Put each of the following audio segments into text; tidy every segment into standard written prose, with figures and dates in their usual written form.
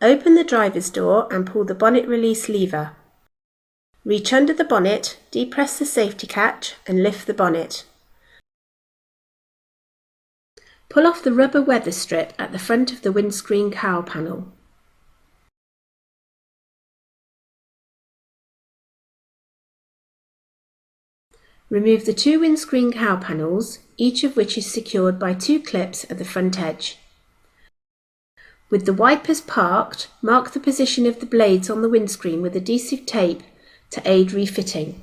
Open the driver's door and pull the bonnet release lever. Reach under the bonnet, depress the safety catch and lift the bonnet. Pull off the rubber weather strip at the front of the windscreen cowl panel. Remove the two windscreen cowl panels, each of which is secured by two clips at the front edge. With the wipers parked, mark the position of the blades on the windscreen with adhesive tape to aid refitting.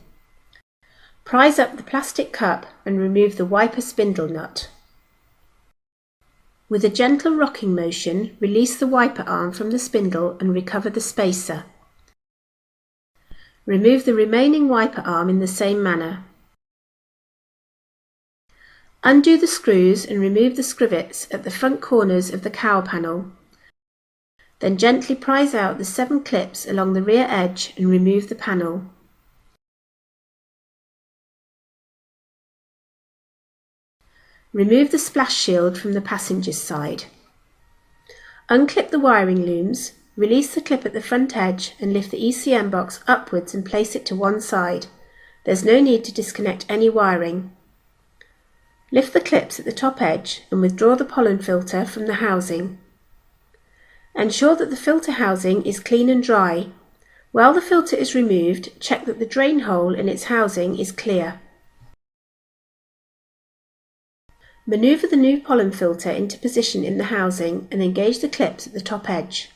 Prise up the plastic cup and remove the wiper spindle nut. With a gentle rocking motion, release the wiper arm from the spindle and recover the spacer. Remove the remaining wiper arm in the same manner. Undo the screws and remove the scrivets at the front corners of the cowl panel. Then gently prise out the 7 clips along the rear edge and remove the panel. Remove the splash shield from the passenger's side. Unclip the wiring looms, release the clip at the front edge and lift the ECM box upwards and place it to one side. There's no need to disconnect any wiring. Lift the clips at the top edge and withdraw the pollen filter from the housing. Ensure that the filter housing is clean and dry. While the filter is removed, check that the drain hole in its housing is clear. Maneuver the new pollen filter into position in the housing and engage the clips at the top edge.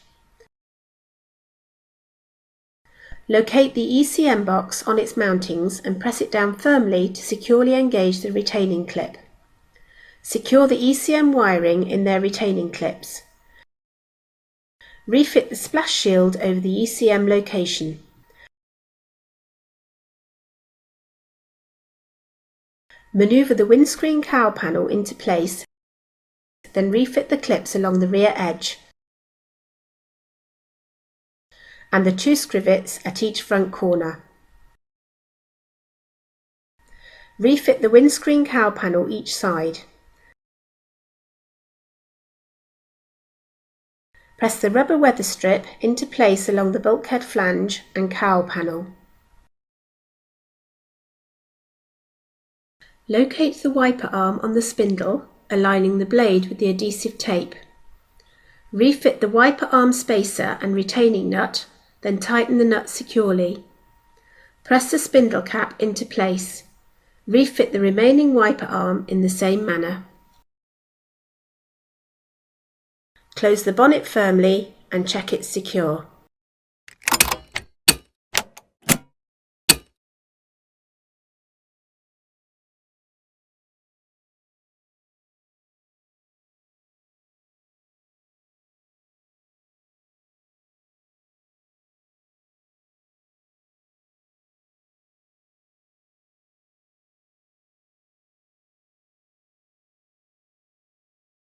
Locate the ECM box on its mountings and press it down firmly to securely engage the retaining clip. Secure the ECM wiring in their retaining clips. Refit the splash shield over the ECM location. Maneuver the windscreen cowl panel into place, then refit the clips along the rear edge and the 2 scrivets at each front corner. Refit the windscreen cowl panel each side. Press the rubber weather strip into place along the bulkhead flange and cowl panel. Locate the wiper arm on the spindle, aligning the blade with the adhesive tape. Refit the wiper arm spacer and retaining nut, then tighten the nut securely. Press the spindle cap into place. Refit the remaining wiper arm in the same manner. Close the bonnet firmly and check it's secure.